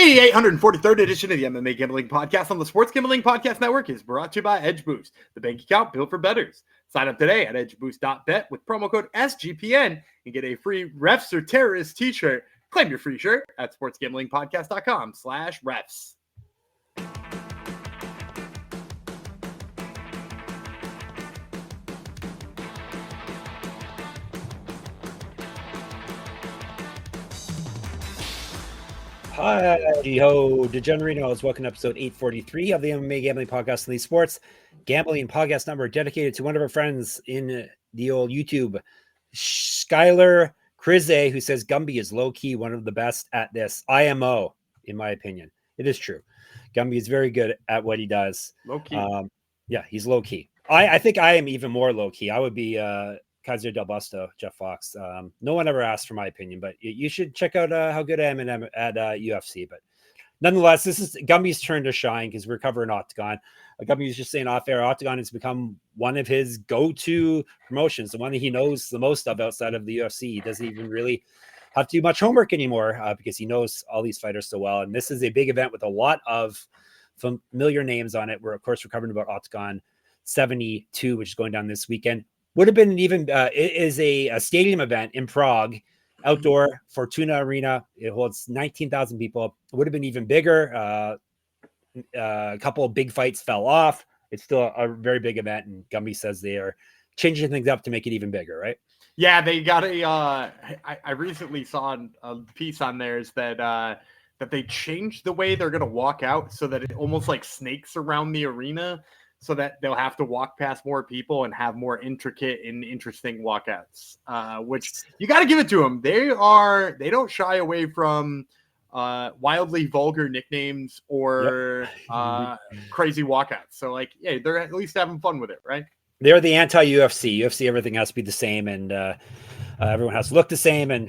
The 843rd edition of the MMA Gambling Podcast on the Sports Gambling Podcast Network is brought to you by Edge Boost, the bank account built for bettors. Sign up today at edgeboost.bet with promo code SGPN and get a free Refs or Terrorists t-shirt. Claim your free shirt at sportsgamblingpodcast.com/refs. Hi, ho, degenerinos. Welcome to episode 843 of the MMA Gambling Podcast on the Sports Gambling Podcast Network, dedicated to one of our friends in the old YouTube, Skylar Krize, who says Gumby is low-key one of the best at this. IMO, in my opinion. It is true. Gumby is very good at what he does. Low-key. Yeah, he's low-key. I think I am even more low-key. I would be Kaiser Del Busto, Jeff Fox. No one ever asked for my opinion, but you should check out how good I am at UFC. But nonetheless, this is Gumby's turn to shine because we're covering Oktagon. Gumby was just saying off air, Oktagon has become one of his go-to promotions, the one that he knows the most of outside of the UFC. He doesn't even really have to do much homework anymore because he knows all these fighters so well. And this is a big event with a lot of familiar names on it. We're covering about Oktagon 72, which is going down this weekend. Would have been even, it is a stadium event in Prague, outdoor Fortuna Arena. It holds 19,000 people. It would have been even bigger. A couple of big fights fell off. It's still a very big event, and Gumby says they are changing things up to make it even bigger, right? Yeah, they got I recently saw a piece on theirs that they changed the way they're going to walk out so that it almost like snakes around the arena, so that they'll have to walk past more people and have more intricate and interesting walkouts, which you got to give it to them. They don't shy away from wildly vulgar nicknames or crazy walkouts. So like, yeah, they're at least having fun with it, right? They're the anti-UFC. UFC, everything has to be the same, and everyone has to look the same, and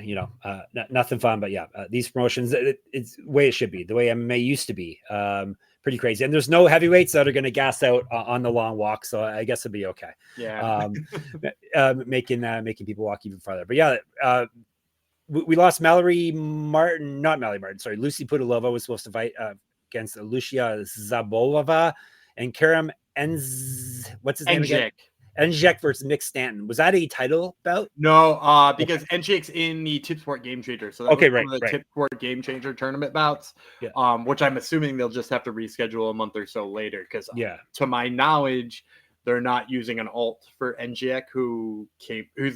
nothing fun. But yeah, these promotions, it's the way it should be, the way MMA used to be. Pretty crazy, and there's no heavyweights that are going to gas out on the long walk, so I guess it'll be okay. Yeah, making people walk even farther. But yeah, we lost Lucy Pudilova was supposed to fight against Lucia Zabolova, and Karim what's his name again? Enjek versus Nick Stanton. Was that a title bout? No, because Enjek's in the Tipsport Game Changer. So that's one of the Tipsport Game Changer tournament bouts, which I'm assuming they'll just have to reschedule a month or so later. Because to my knowledge, they're not using an alt for Enjek, who's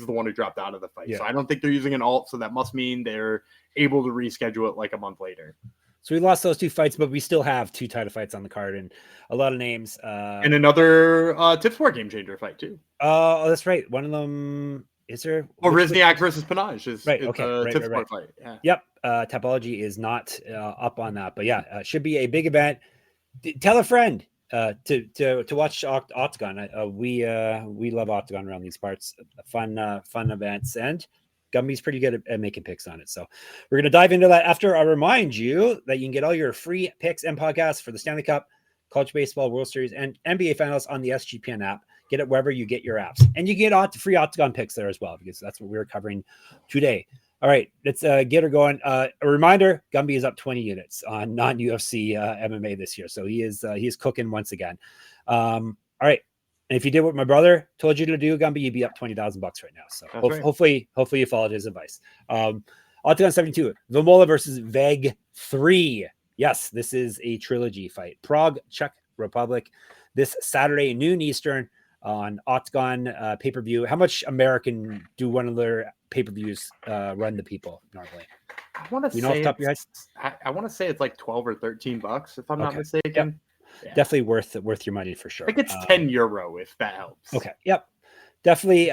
the one who dropped out of the fight. Yeah. So I don't think they're using an alt. So that must mean they're able to reschedule it like a month later. So we lost those two fights, but we still have two title fights on the card and a lot of names. And another Tipsport Game Changer fight too. Oh, that's right. One of them is there. Wawrzyniak versus Peňáz is right. Tipsport fight. Yeah. Yep. Topology is not up on that, but yeah, should be a big event. Tell a friend to watch Oktagon. We love Oktagon around these parts. Fun events, and Gumby's pretty good at making picks on it. So we're going to dive into that after I remind you that you can get all your free picks and podcasts for the Stanley Cup, College Baseball, World Series, and NBA Finals on the SGPN app. Get it wherever you get your apps. And you get free Oktagon picks there as well, because that's what we're covering today. All right, let's get her going. A reminder, Gumby is up 20 units on non-UFC MMA this year. So he is cooking once again. All right. And if you did what my brother told you to do, Gumby, you'd be up $20,000 right now. So hopefully you followed his advice. Octagon 72, Vémola versus Végh 3. Yes, this is a trilogy fight. Prague, Czech Republic, this Saturday, noon Eastern on Octagon pay-per-view. How much American do one of their pay-per-views run the people normally? I want to say it's like 12 or 13 bucks, if I'm not mistaken. Yep. Yeah. Definitely worth your money for sure. I think it's €10 if that helps. Okay. Yep. Definitely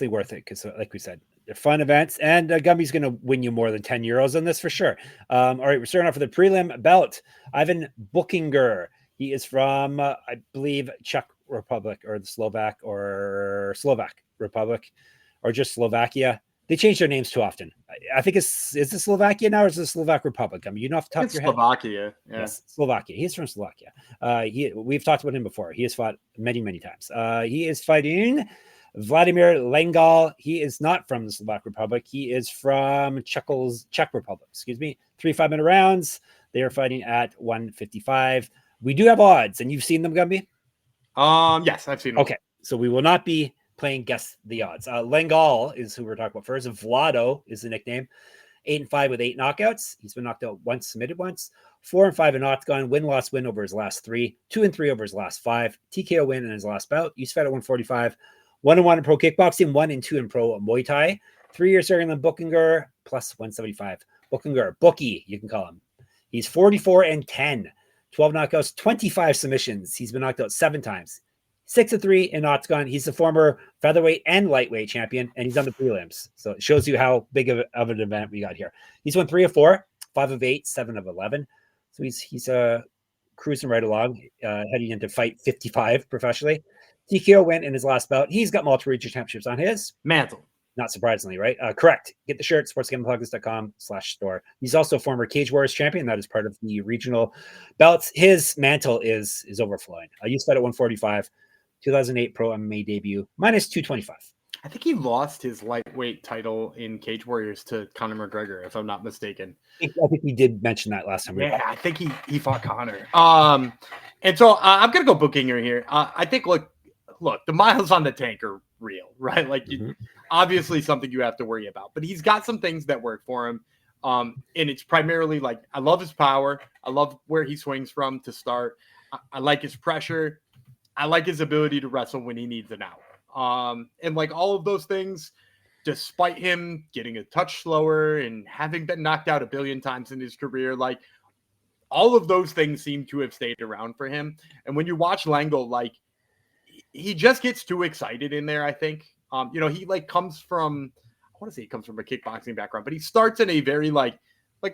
worth it because, like we said, they're fun events, and Gumby's going to win you more than €10 on this for sure. All right, we're starting off with the prelim bout. Ivan Buchinger. He is from, I believe, Czech Republic or the Slovak Republic, or just Slovakia. They change their names too often. I think is it Slovakia now, or is it the Slovak Republic? I mean, you know, off the top of your head. Slovakia. Yeah. Yes, Slovakia. He's from Slovakia. We've talked about him before. He has fought many, many times. He is fighting Vladimír Lengál. He is not from the Slovak Republic. He is from Czech Republic. 3 5-minute rounds. They are fighting at 155. We do have odds, and you've seen them, Gumby? Yes, I've seen them. Okay, so we will not be playing guess the odds. Lengál is who we're talking about first. Vlado is the nickname. 8-5 with 8 knockouts. He's been knocked out once, submitted once. 4-5 in Octagon. Win-loss win over his last 3. 2-3 over his last 5. TKO win in his last bout. He's fed at 145. 1-1 in pro kickboxing. 1-2 in pro Muay Thai. 3 years starting than Buchinger plus 175. Buchinger, Bookie, you can call him. He's 44-10. 12 knockouts, 25 submissions. He's been knocked out 7 times. 6-3 in Octagon. He's the former featherweight and lightweight champion, and he's on the prelims. So it shows you how big of an event we got here. He's won 3 of 4, 5 of 8, 7 of 11. So he's cruising right along, heading into fight 55 professionally. TKO win in his last bout. He's got multiple regional championships on his mantle. Not surprisingly, right? Correct. Get the shirt, sportsgamblingpockets.com/store. He's also a former Cage Warriors champion. That is part of the regional belts. His mantle is overflowing. He's fed at 145. 2008 pro MMA debut, minus 225. I think he lost his lightweight title in Cage Warriors to Conor McGregor, if I'm not mistaken. I think we did mention that last time. Yeah, I think he fought Conor. And so I'm gonna go Buchinger here. I think look, the miles on the tank are real, right? Like obviously something you have to worry about, but he's got some things that work for him. And it's primarily like I love his power. I love where he swings from to start. I like his pressure. I like his ability to wrestle when he needs an out. And like all of those things, despite him getting a touch slower and having been knocked out a billion times in his career, like all of those things seem to have stayed around for him. And when you watch Lengál, like he just gets too excited in there, I think. He like comes from, I want to say he comes from a kickboxing background, but he starts in a very like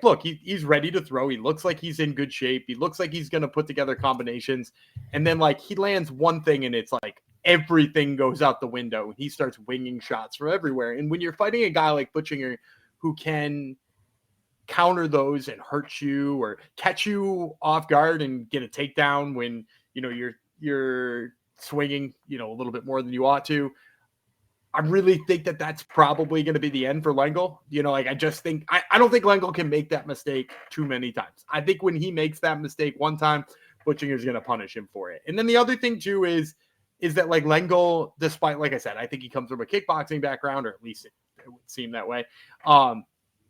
look, he's ready to throw. He looks like he's in good shape. He looks like he's going to put together combinations. And then like he lands one thing and it's like everything goes out the window. He starts winging shots from everywhere. And when you're fighting a guy like Buchinger who can counter those and hurt you or catch you off guard and get a takedown when, you're swinging, a little bit more than you ought to, I really think that that's probably going to be the end for Lengál. I just think I don't think Lengál can make that mistake too many times. I think when he makes that mistake one time, Buchinger's going to punish him for it. And then the other thing too is that like Lengál, despite, like I said, I think he comes from a kickboxing background, or at least it would seem that way.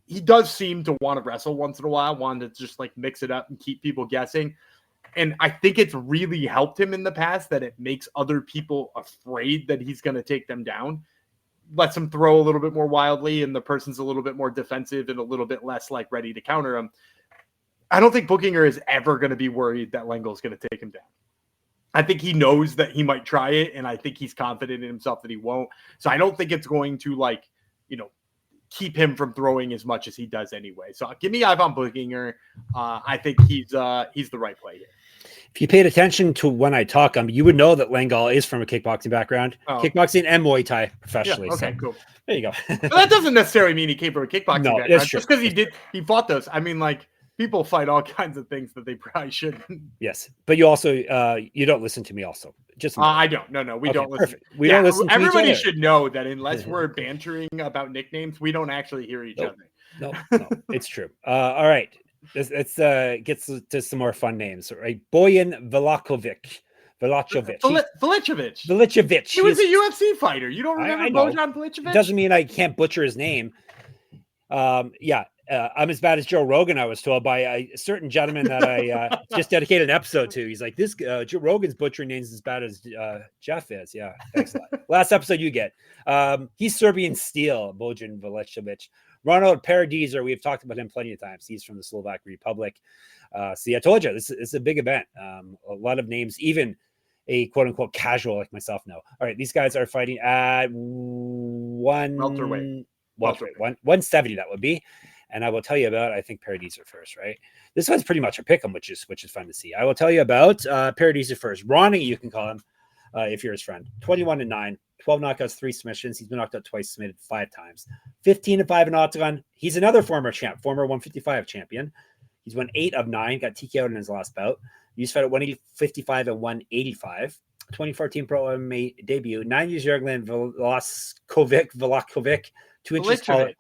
He does seem to want to wrestle once in a while, want to just like mix it up and keep people guessing. And I think it's really helped him in the past that it makes other people afraid that he's going to take them down. Lets him throw a little bit more wildly, and the person's a little bit more defensive and a little bit less like ready to counter him. I don't think Buchinger is ever going to be worried that Lengál is going to take him down. I think he knows that he might try it, and I think he's confident in himself that he won't. So I don't think it's going to keep him from throwing as much as he does anyway. So give me Ivan Buchinger. I think he's the right play here. If you paid attention to when I talk, you would know that Lengál is from a kickboxing background, kickboxing and Muay Thai professionally. Yeah, okay, so, cool. There you go. But that doesn't necessarily mean he came from a kickboxing background. That's true. Just because he fought those. I mean, like people fight all kinds of things that they probably shouldn't. Yes, but you also you don't listen to me. Also, just I don't. No, we don't listen. Perfect. We don't listen. To everybody each other. should know that unless we're bantering about nicknames, we don't actually hear each other. No, it's true. All right. Let's get to some more fun names, right? Bojan Veličković. Veličković. He was a UFC fighter. You don't remember Bojan Veličković? Doesn't mean I can't butcher his name. I'm as bad as Joe Rogan, I was told by a certain gentleman that I just dedicated an episode to. He's like, this Joe Rogan's butchering names as bad as Jeff is. Yeah, thanks a lot. Last episode you get. He's Serbian steel, Bojan Veličković. Ronald Paradeiser, we've talked about him plenty of times. He's from the Slovak Republic. See, I told you, this is a big event. A lot of names, even a quote-unquote casual like myself know. All right, these guys are fighting at welterweight, 170 that would be. And I will tell you about, I think, Paradeiser first, right? This one's pretty much a pick'em, which is fun to see. I will tell you about Paradeiser first. Ronnie, you can call him if you're his friend. 21-9. 12 knockouts, 3 submissions. He's been knocked out twice, submitted 5 times. 15-5 in Octagon. He's another former 155 champion. He's won 8 of 9, got TKO'd in his last bout. He's fought at 155 and 185. 2014 pro MMA debut. 9 years younger than Veličković, 2 inches taller.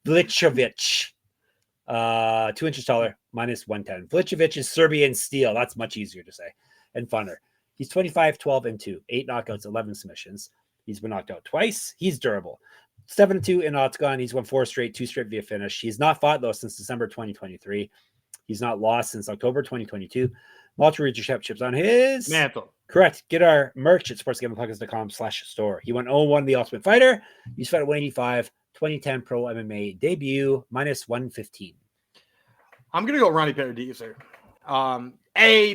Veličković. 2 inches taller, minus 110. Veličković is Serbian steel. That's much easier to say and funner. He's 25, 12, and 2. 8 knockouts, 11 submissions. He's been knocked out twice. He's durable. 7-2 in Octagon. He's won 4 straight, 2 straight via finish. He's not fought, though, since December 2023. He's not lost since October 2022. Multiple readership on his mantle. Correct. Get our merch at sportsgamblingpockets.com/store. He went 0-1 The Ultimate Fighter. He's fought at 185, 2010 Pro MMA debut, minus 115. I'm going to go Ronnie Paradeiser.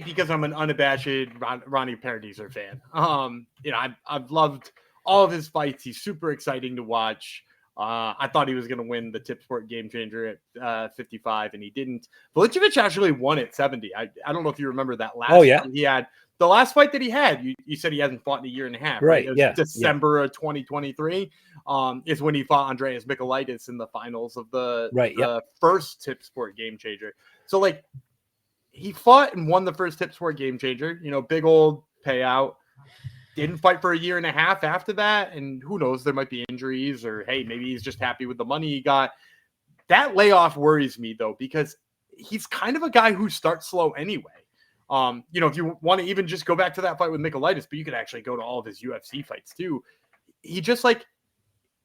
Because I'm an unabashed Ronnie Paradeiser fan. I've loved all of his fights. He's super exciting to watch. I thought he was going to win the Tip Sport Game Changer at 55, and he didn't. Veličković actually won at 70. I don't know if you remember that last fight he had. The last fight that he had, you said he hasn't fought in a year and a half. Right, It was December of 2023 is when he fought Andreas Michailidis in the finals of the first Tip Sport Game Changer. So, like, he fought and won the first Tip Sport Game Changer. Big old payout. Didn't fight for a year and a half after that. And who knows, there might be injuries or, hey, maybe he's just happy with the money he got. That layoff worries me, though, because he's kind of a guy who starts slow anyway. If you want to even just go back to that fight with Michailidis, but you could actually go to all of his UFC fights too. He just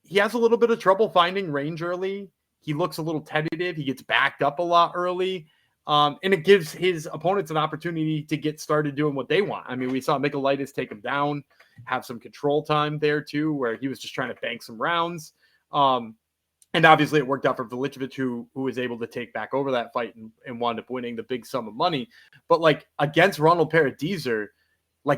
he has a little bit of trouble finding range early. He looks a little tentative. He gets backed up a lot early. And it gives his opponents an opportunity to get started doing what they want. I mean, we saw Michailidis take him down, have some control time there too, where he was just trying to bank some rounds. And obviously it worked out for Veličković, who was able to take back over that fight and wound up winning the big sum of money. But against Ronald Paradeiser,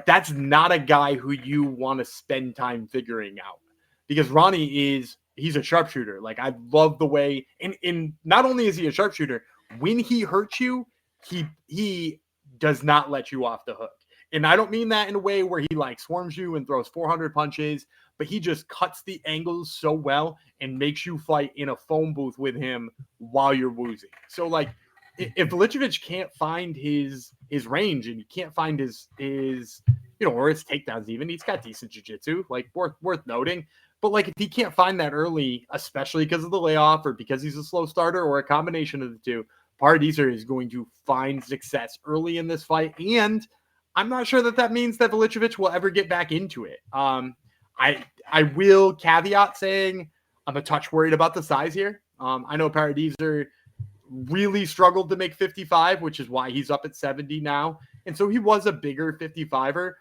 that's not a guy who you want to spend time figuring out, because Ronnie he's a sharpshooter. I love the way, and not only is he a sharpshooter, when he hurts you, he does not let you off the hook. And I don't mean that in a way where he swarms you and throws 400 punches, but he just cuts the angles so well and makes you fight in a phone booth with him while you're woozing. So if Veličković can't find his range and he can't find his or his takedowns, even, he's got decent jiu-jitsu, worth noting. But if he can't find that early, especially because of the layoff or because he's a slow starter or a combination of the two, Paradeiser is going to find success early in this fight. And I'm not sure that means that Veličković will ever get back into it. I will caveat saying I'm a touch worried about the size here. I know Paradeiser really struggled to make 55, which is why he's up at 70 now. And so he was a bigger 55er,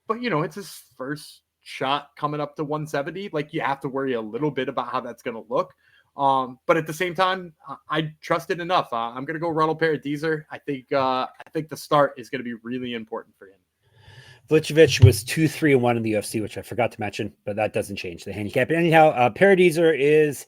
but it's his first shot coming up to 170. You have to worry a little bit about how that's going to look. But at the same time, I trust it enough. I'm going to go Ronald Paradeiser. I think the start is going to be really important for him. Veličković was 2-3-1 in the UFC, which I forgot to mention, but that doesn't change the handicap. But anyhow, Paradeiser is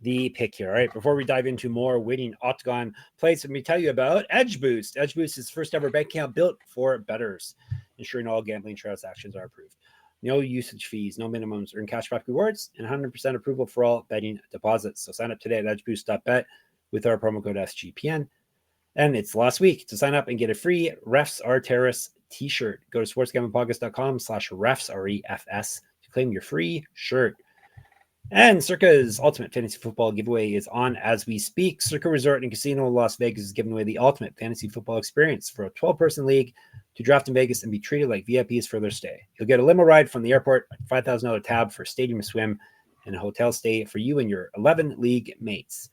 the pick here. All right, before we dive into more winning Octagon plays, let me tell you about Edge Boost. Edge Boost is first ever bank account built for bettors, ensuring all gambling transactions are approved. No usage fees, no minimums, earn cashback rewards, and 100% approval for all betting deposits. So sign up today at edgeboost.bet with our promo code SGPN. And it's last week to sign up and get a free Refs Are Terrorists t-shirt. Go to sportsgamblingpockets.com/refs, REFS, to claim your free shirt. And Circa's Ultimate Fantasy Football giveaway is on as we speak. Circa Resort and Casino in Las Vegas is giving away the ultimate fantasy football experience for a 12-person league to draft in Vegas and be treated like VIPs for their stay. You'll get a limo ride from the airport, a $5,000 tab for stadium swim, and a hotel stay for you and your 11 league mates.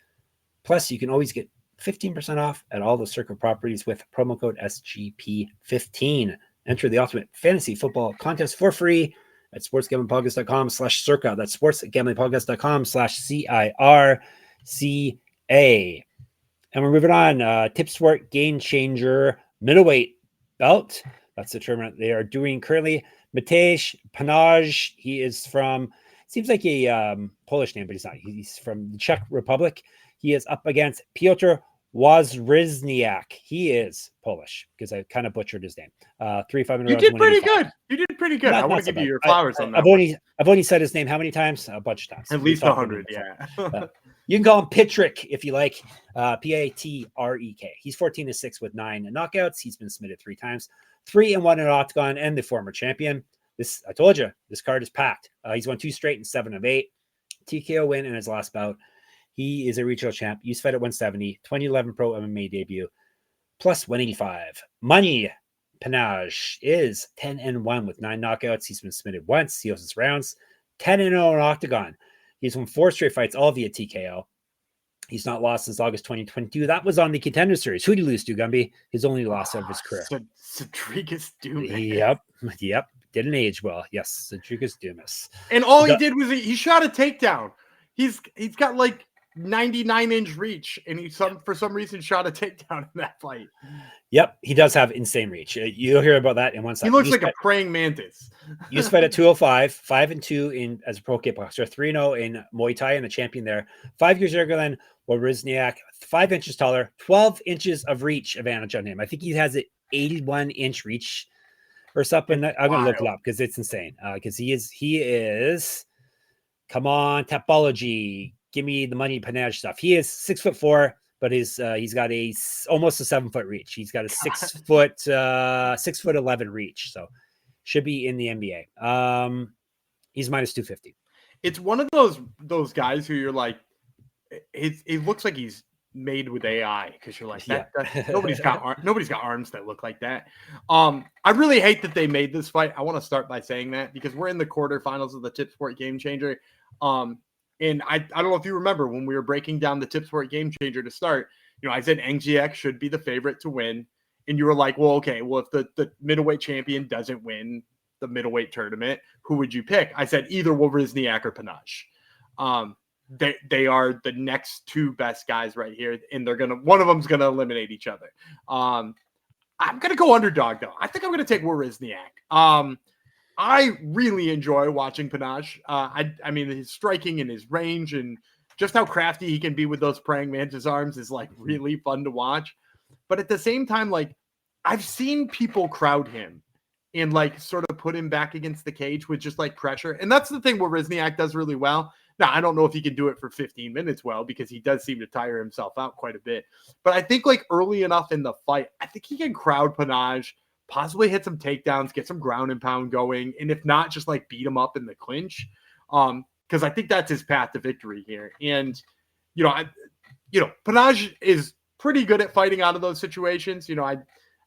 Plus, you can always get 15% off at all the Circa properties with promo code SGP15. Enter the Ultimate Fantasy Football contest for free at sportsgamblingpockets.com/circa. That's sportsgamblingpockets.com/CIRCA. And we're moving on. Tip Sport Game Changer middleweight belt. That's the tournament they are doing currently. Matěj Peňáz. He is from, seems like a Polish name, but he's not. He's from the Czech Republic. He is up against Piotr Wawrzyniak. He is Polish because I kind of butchered his name. 3-5. You did pretty good. You did pretty good. I want to give you your flowers on that. I've only said his name how many times? A bunch of times. At least 100. Yeah. You can call him Patrik if you like. Patrek. He's 14-6 with 9 knockouts. He's been submitted 3 times. 3-1 in Octagon and the former champion. I told you, this card is packed. He's won 2 straight and 7 of 8. TKO win in his last bout. He is a regional champ. Used to fight at 170, 2011 pro MMA debut, plus 185. Money Peňáz is 10-1 with 9 knockouts. He's been submitted once. He owes his rounds. 10-0 in Oktagon. He's won 4 straight fights, all via TKO. He's not lost since August 2022. That was on the Contender Series. Who did he lose to, Gumby? His only loss of his career. Cedric Dumas. Yep. Didn't age well. Yes, Cedric Dumas. And all he did was he shot a takedown. He's got like 99-inch reach, and he for some reason shot a takedown in that fight. Yep, he does have insane reach. You'll hear about that in 1 second. He looks like a praying mantis. He used to fight at 205, 5-2 as a pro kickboxer, 3-0 in Muay Thai, and a champion there. 5 years younger than Wawrzyniak, 5 inches taller, 12 inches of reach advantage on him. I think he has an 81-inch reach or something. I'm going to look it up because it's insane. Because he is. Come on, Tapology. Give me the money Peňáz stuff. He is 6'4", but he's got almost a 7-foot reach. He's got a 6'11" reach. So should be in the NBA. He's minus 250. It's one of those guys who you're like, it looks like he's made with AI, because you're like, nobody's got arms that look like that. I really hate that they made this fight. I want to start by saying that because we're in the quarterfinals of the Tip Sport Game Changer. And I don't know if you remember when we were breaking down the Tip Sport Game Changer to start, I said NGX should be the favorite to win. And you were like, well, okay, well, if the middleweight champion doesn't win the middleweight tournament, who would you pick? I said either Wawrzyniak or Peňáz. They are the next 2 best guys right here, and one of them's gonna eliminate each other. I'm gonna go underdog though. I think I'm gonna take Wawrzyniak. I really enjoy watching Peňáz. I mean, his striking and his range and just how crafty he can be with those praying mantis arms is like really fun to watch. But at the same time, like, I've seen people crowd him and like sort of put him back against the cage with just like pressure. And that's the thing Wawrzyniak does really well. Now, I don't know if he can do it for 15 minutes well, because he does seem to tire himself out quite a bit. But I think like early enough in the fight, I think he can crowd Peňáz, possibly hit some takedowns, get some ground and pound going. And if not, just like beat him up in the clinch. Because I think that's his path to victory here. And, Peňáz is pretty good at fighting out of those situations.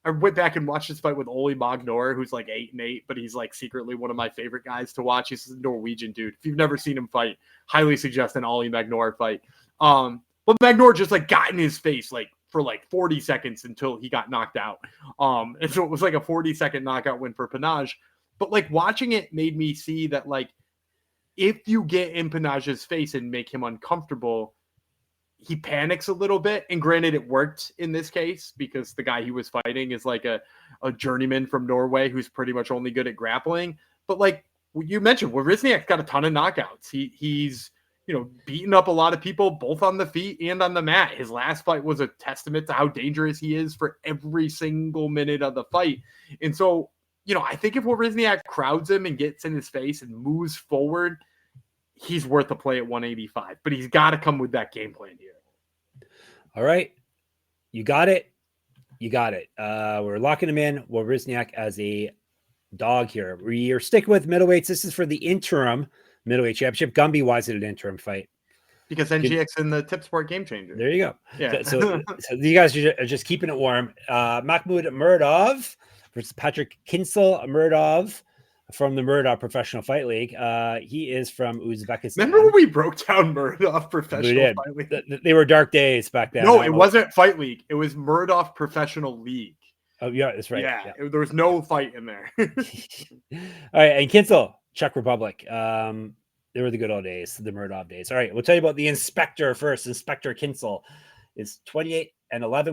I went back and watched this fight with Ole Magnor, who's like 8-8, but he's like secretly one of my favorite guys to watch. He's a Norwegian dude. If you've never seen him fight, highly suggest an Ole Magnor fight. But Magnor just like got in his face like for like 40 seconds until he got knocked out. And so it was like a 40-second knockout win for Peňáz. But like watching it made me see that like if you get in Peňáz's face and make him uncomfortable, he panics a little bit. And granted, it worked in this case because the guy he was fighting is like a journeyman from Norway who's pretty much only good at grappling. But like you mentioned, Wawrzyniak's got a ton of knockouts. He's beaten up a lot of people both on the feet and on the mat. His last fight was a testament to how dangerous he is for every single minute of the fight. And so, I think if Wawrzyniak crowds him and gets in his face and moves forward, he's worth a play at 185, but he's got to come with that game plan here. All right. You got it. We're locking him in. Wawrzyniak as a dog here. We are sticking with middleweights. This is for the interim middleweight championship. Gumby, why is it an interim fight? Because NGX in the Tip Sport Game Changer. There you go. Yeah. So you guys are just keeping it warm. Makhmud Muradov versus Patrik Kincl Muradov from the Muradov Professional Fight League. He is from Uzbekistan. Remember when we broke down Muradov Professional Fight League? They were dark days back then. No, it wasn't Fight League. It was Muradov Professional League. Oh, yeah, that's right. Yeah. There was no fight in there. All right, and Kincl, Czech Republic. They were the good old days, the Muradov days. All right, we'll tell you about the Inspector first. Inspector Kincl is 28-11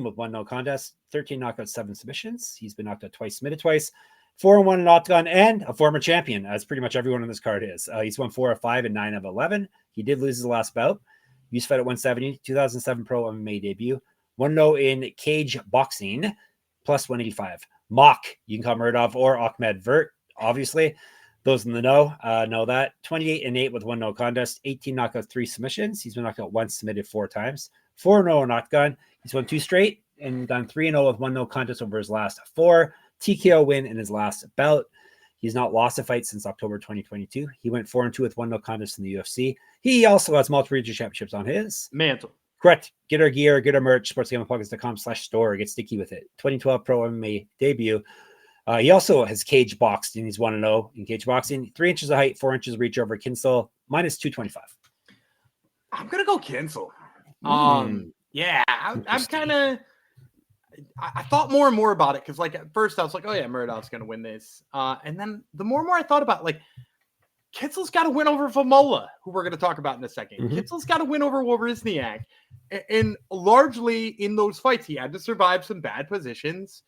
with 1 no contest, 13 knockouts, 7 submissions. He's been knocked out twice, submitted twice. 4-1 in Oktagon, and a former champion, as pretty much everyone on this card is. He's won 4 of 5 and 9 of 11. He did lose his last bout. Used to fight at 170, 2007 pro MMA debut. 1-0 in cage boxing, plus 185. Mock, you can call Muradov or Ahmed Vert, obviously. Those in the know that. 28-8 with 1 no contest, 18 knockouts, 3 submissions. He's been knocked out once, submitted 4 times. 4-0 in Oktagon. He's won 2 straight and gone 3-0 with 1 no contest over his last 4. TKO win in his last bout. He's not lost a fight since October 2022. He went 4-2 with 1-0 contest in the UFC. He also has multiple regional championships on his mantle. Correct. Get our gear, get our merch, sportsgamingpockets.com/store. Get sticky with it. 2012 Pro MMA debut. He also has cage boxed, and he's 1-0 in cage boxing. 3 inches of height, 4 inches of reach over Kincl, minus 225. I'm gonna go Kincl. Yeah, I'm kind of. I thought more and more about it because, like, at first I was like, "Oh yeah, Muradov's gonna win this," and then the more and more I thought about it, like, Kincl's got to win over Vémola, who we're gonna talk about in a second. Kincl's got to win over Wawrzyniak, and largely in those fights, he had to survive some bad positions,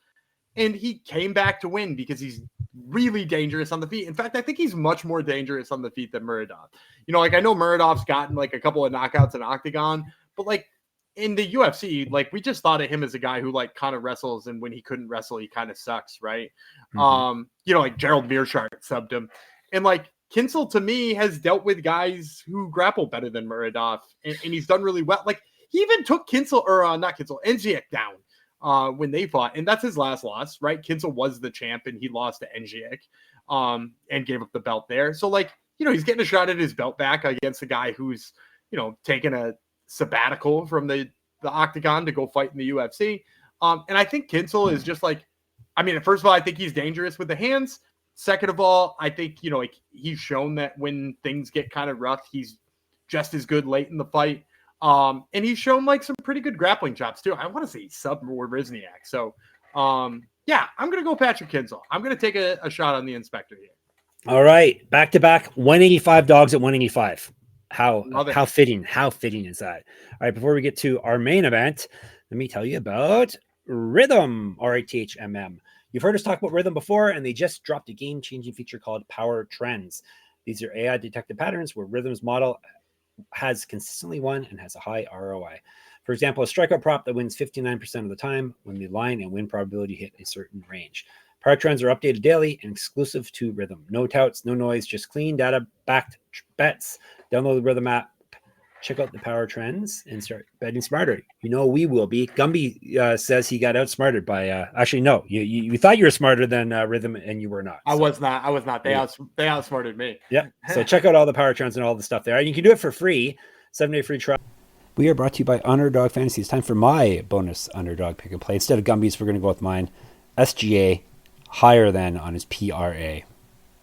and he came back to win because he's really dangerous on the feet. In fact, I think he's much more dangerous on the feet than Muradov. You know, like, I know Muradov's gotten like a couple of knockouts in Oktagon, but like, in the UFC, like, we just thought of him as a guy who, like, kind of wrestles, and when he couldn't wrestle, he kind of sucks, right? You know, like Gerald Mearshart subbed him, and like Kincl to me has dealt with guys who grapple better than Muradov, and he's done really well. Like, he even took Enziak down when they fought, and that's his last loss, right? Kincl was the champ, and he lost to Enziak, and gave up the belt there. So, like, you know, he's getting a shot at his belt back against a guy who's, you know, taking a sabbatical from the Octagon to go fight in the UFC. And I think Kincl is just like, I mean, first of all, I think he's dangerous with the hands. Second of all, I think, you know, like, he's shown that when things get kind of rough, he's just as good late in the fight. And he's shown like some pretty good grappling chops too. I want to say he's sub Wawrzyniak. So yeah, I'm going to go Patrick Kincl. I'm going to take a shot on the inspector here. All right. Back-to-back 185 dogs at 185. How fitting is that? All right, before we get to our main event, let me tell you about Rhythm, RITHMM. You've heard us talk about Rhythm before, and they just dropped a game-changing feature called Power Trends. These are AI detected patterns where Rhythm's model has consistently won and has a high ROI. For example, a strikeout prop that wins 59% of the time when the line and win probability hit a certain range. Power Trends are updated daily and exclusive to Rhythm. No touts, no noise, just clean data-backed bets. Download the Rhythm app, check out the Power Trends, and start betting smarter. You know we will be. Gumby says he got outsmarted by. Actually, no. You thought you were smarter than Rhythm, and you were not. So. I was not. They outsmarted me. Yeah. So check out all the Power Trends and all the stuff there. And you can do it for free. 7-day free trial. We are brought to you by Underdog Fantasy. It's time for my bonus underdog pick and play. Instead of Gumby's, we're going to go with mine. SGA higher than on his PRA.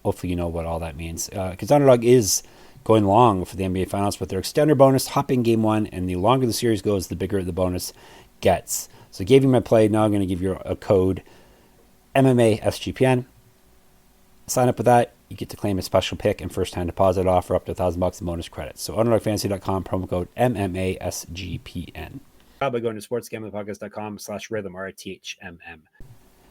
Hopefully you know what all that means. Because Underdog is going long for the NBA Finals with their extender bonus, hopping game 1, and the longer the series goes, the bigger the bonus gets. So I gave you my play. Now I'm going to give you a code, MMA SGPN. Sign up with that. You get to claim a special pick and first-time deposit offer up to $1,000 in bonus credits. So underdogfantasy.com, promo code MMA SGPN. By going to sportsgamblingpodcast.com/rhythm, RITHMM.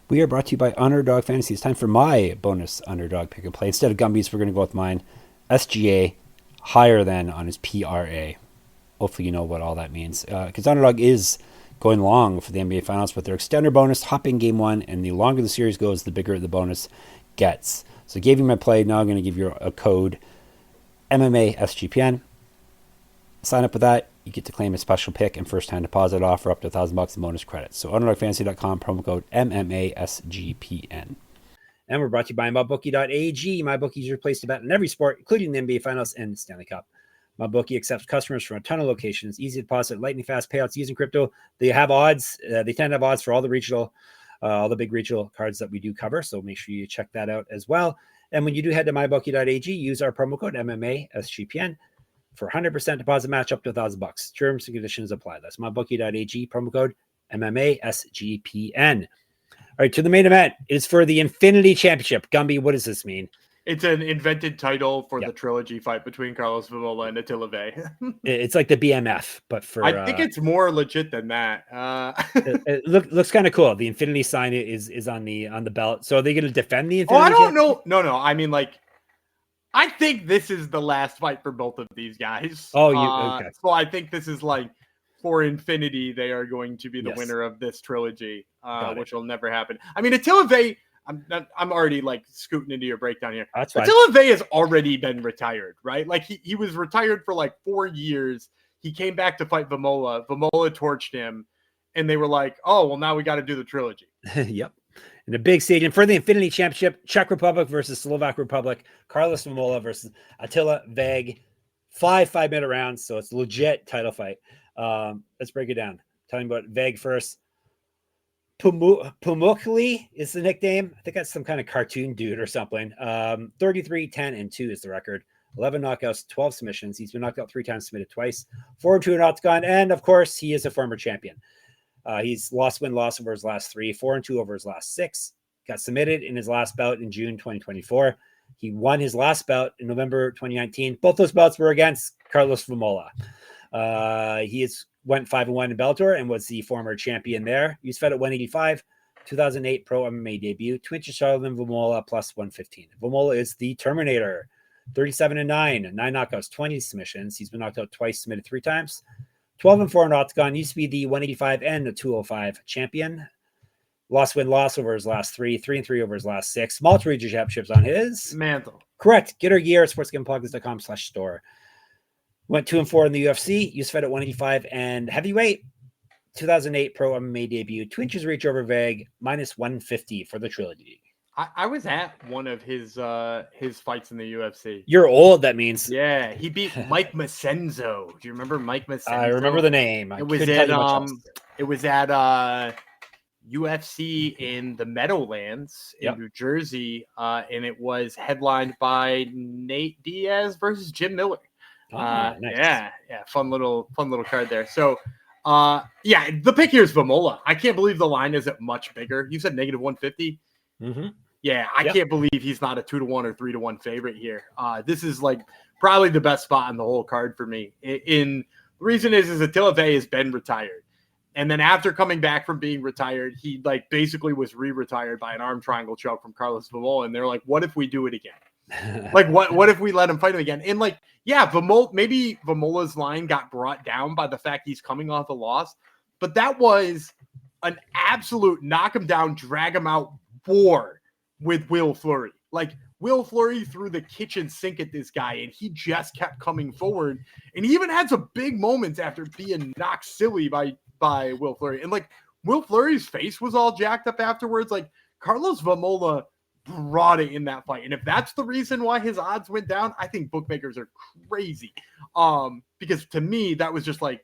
We are brought to you by Underdog Fantasy. It's time for my bonus underdog pick and play. Instead of Gumby's, we're going to go with mine. SGA higher than on his PRA. Hopefully you know what all that means. Because Underdog is going long for the NBA Finals with their extender bonus, hopping game 1, and the longer the series goes, the bigger the bonus gets. So I gave you my play. Now I'm going to give you a code, MMA SGPN. Sign up with that. You get to claim a special pick and first-time deposit offer up to $1,000 in bonus credits. So underdogfantasy.com, promo code MMA SGPN. And we're brought to you by MyBookie.ag. MyBookie is your place to bet on every sport, including the NBA Finals and the Stanley Cup. MyBookie accepts customers from a ton of locations. Easy to deposit, lightning fast payouts using crypto. They have odds. They tend to have odds for all the big regional cards that we do cover. So make sure you check that out as well. And when you do head to MyBookie.ag, use our promo code MMA SGPN for 100% deposit match up to $1,000. Terms and conditions apply. That's MyBookie.ag, promo code MMA SGPN. All right, to the main event. It's for the Infinity Championship. Gumby, what does this mean? It's an invented title for the trilogy fight between Karlos, Vémola, and Attila Végh. It's like the BMF, but for... I think it's more legit than that. It looks kind of cool. The Infinity sign is on the belt. So are they going to defend the Infinity? I don't know. No. I mean, like, I think this is the last fight for both of these guys. Okay. So I think this is like, for Infinity, they are going to be the winner of this trilogy, which will never happen. I mean, Attila Végh, I'm already like scooting into your breakdown here. That's fine. Attila Végh has already been retired, right? Like he was retired for like 4 years. He came back to fight Vémola. Vémola torched him, and they were like, "Oh, well, now we got to do the trilogy." Yep. In the big stadium for the Infinity Championship, Czech Republic versus Slovak Republic, Karlos Vémola versus Attila Végh. 5-minute rounds, so it's legit title fight. Let's break it down. Telling about Végh first. Pumukli is the nickname. I think that's some kind of cartoon dude or something. 33-10-2 is the record. 11 knockouts, 12 submissions. He's been knocked out 3 times, submitted twice. 4-2 in Octagon, and of course, he is a former champion. He's lost over his last 3, 4-2 over his last 6. Got submitted in his last bout in June 2024. He won his last bout in November 2019. Both those bouts were against Karlos Vémola. He went 5-1 in Bellator and was the former champion there. He was fed at 185, 2008 pro MMA debut. 2 inches taller than Vémola, plus 115. Vémola is the Terminator. 37-9, 9 knockouts, 20 submissions. He's been knocked out twice, submitted 3 times. 12-4 in Octagon. Used to be the 185 and the 205 champion. Loss over his last 3, 3-3 over his last 6. Multiple championships on his mantle. Correct. Get our gear at sportsgamepodcast.com/store. Went 2-4 in the UFC. Used fed at 185 and heavyweight. 2008 pro MMA debut. 2 inches reach over Végh, minus 150 for the trilogy. I was at one of his fights in the UFC. You're old, that means. Yeah, he beat Mike Masenzo. Do you remember Mike Masenzo? I remember the name. It was at UFC in the Meadowlands in New Jersey, and it was headlined by Nate Diaz versus Jim Miller. Nice. Yeah, fun little card there. So, the pick here is Vémola. I can't believe the line isn't much bigger. You said negative 150. Mm-hmm. Yeah, I can't believe he's not a 2-1 or 3-1 favorite here. This is like probably the best spot in the whole card for me. The reason is Attila Végh has been retired. And then after coming back from being retired, he like basically was re-retired by an arm triangle choke from Karlos Vémola. And they're like, what if we do it again? Like, what if we let him fight him again? And like, maybe Vémola's line got brought down by the fact he's coming off a loss. But that was an absolute knock him down, drag him out war with Will Fleury. Like, Will Fleury threw the kitchen sink at this guy, and he just kept coming forward. And he even had some big moments after being knocked silly by Will Fleury. And like, Will Fleury's face was all jacked up afterwards. Like, Karlos Vémola brought it in that fight. And if that's the reason why his odds went down, I think bookmakers are crazy. Because to me, that was just like,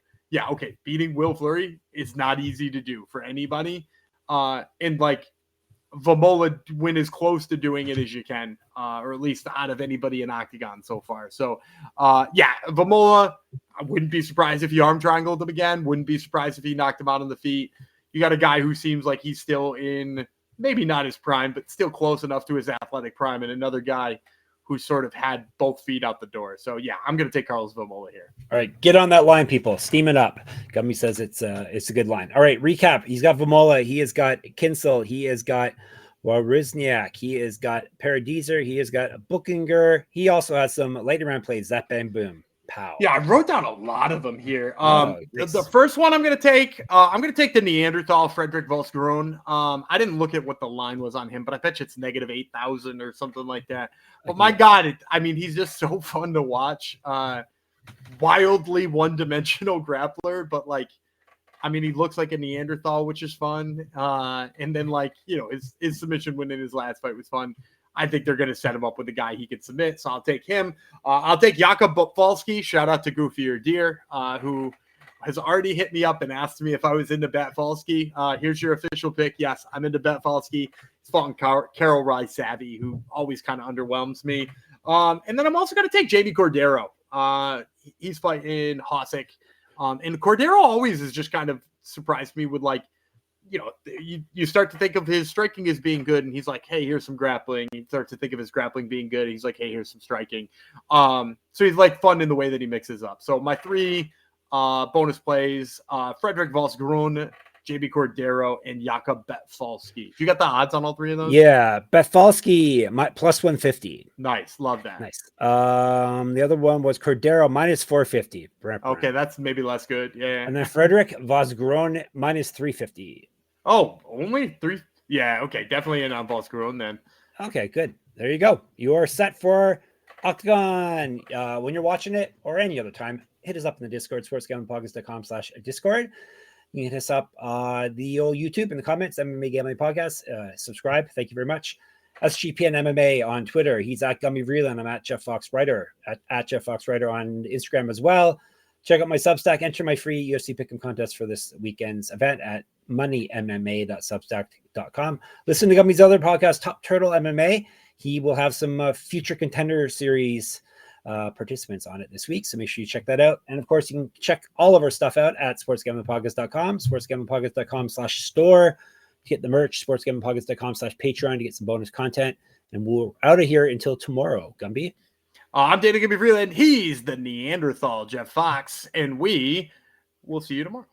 beating Will Fleury is not easy to do for anybody. And like, Vémola win as close to doing it as you can, or at least out of anybody in Octagon so far. So, Vémola, I wouldn't be surprised if he arm triangled him again. Wouldn't be surprised if he knocked him out on the feet. You got a guy who seems like he's still in, maybe not his prime, but still close enough to his athletic prime, and another guy who sort of had both feet out the door. So, I'm going to take Karlos Vémola here. All right, get on that line, people. Steam it up. Gumby says it's a good line. All right, recap. He's got Vémola. He has got Kincl. He has got Wawrzyniak. He has got Paradeiser. He has got Buchinger. He also has some later round plays. That bang boom. Pow. Yeah, I wrote down a lot of them here. The first one I'm going to take the Neanderthal, Frederick Volsgrone. I didn't look at what the line was on him, but I bet you it's negative 8,000 or something like that. But my God, he's just so fun to watch. Wildly one-dimensional grappler, but like, he looks like a Neanderthal, which is fun. And then his submission win in his last fight was fun. I think they're going to set him up with a guy he can submit, so I'll take him. I'll take Jakub Botwalski. Shout out to Goofier Deer, who has already hit me up and asked me if I was into Botwalski. Here's your official pick. Yes, I'm into Botwalski. He's fought Carol Rai Savvy, who always kind of underwhelms me. And then I'm also going to take JB Cordero. He's fighting Hossack. And Cordero always has just kind of surprised me with you start to think of his striking as being good, and he's like, hey, here's some grappling. You start to think of his grappling being good, and he's like, hey, here's some striking. So he's like fun in the way that he mixes up. So my 3 bonus plays, Frederick Volsgrone, JB Cordero, and Jakub Botwalski. You got the odds on all 3 of those? Yeah, Botwalski, plus 150. Nice, love that. Nice. The other one was Cordero, minus 450. Okay, that's maybe less good. Yeah. And then Frederick Volsgrone, minus 350. Oh, only 3? Yeah, okay, definitely in on Volsgrone then. Okay, good. There you go. You are set for Octagon. When you're watching it or any other time, hit us up in the Discord, sportsgamblingpodcast.com/Discord. You can hit us up the old YouTube in the comments, MMA Gambling Podcast. Subscribe. Thank you very much. SGPN MMA on Twitter. He's at Gumby Vreeland. I'm at Jeff Fox Writer. At Jeff Fox Writer on Instagram as well. Check out my Substack. Enter my free UFC Pick'em contest for this weekend's event at moneymma.substack.com. Listen to Gumby's other podcast, Top Turtle MMA. He will have some future contender series participants on it this week, so make sure you check that out. And of course, you can check all of our stuff out at sportsgamblingpodcast.com, sportsgamblingpodcast.com/store to get the merch, sportsgamblingpodcast.com/Patreon to get some bonus content. And we're out of here until tomorrow. Gumby. I'm Dana Gumby Vreeland. He's the Neanderthal Jeff Fox, and we will see you tomorrow.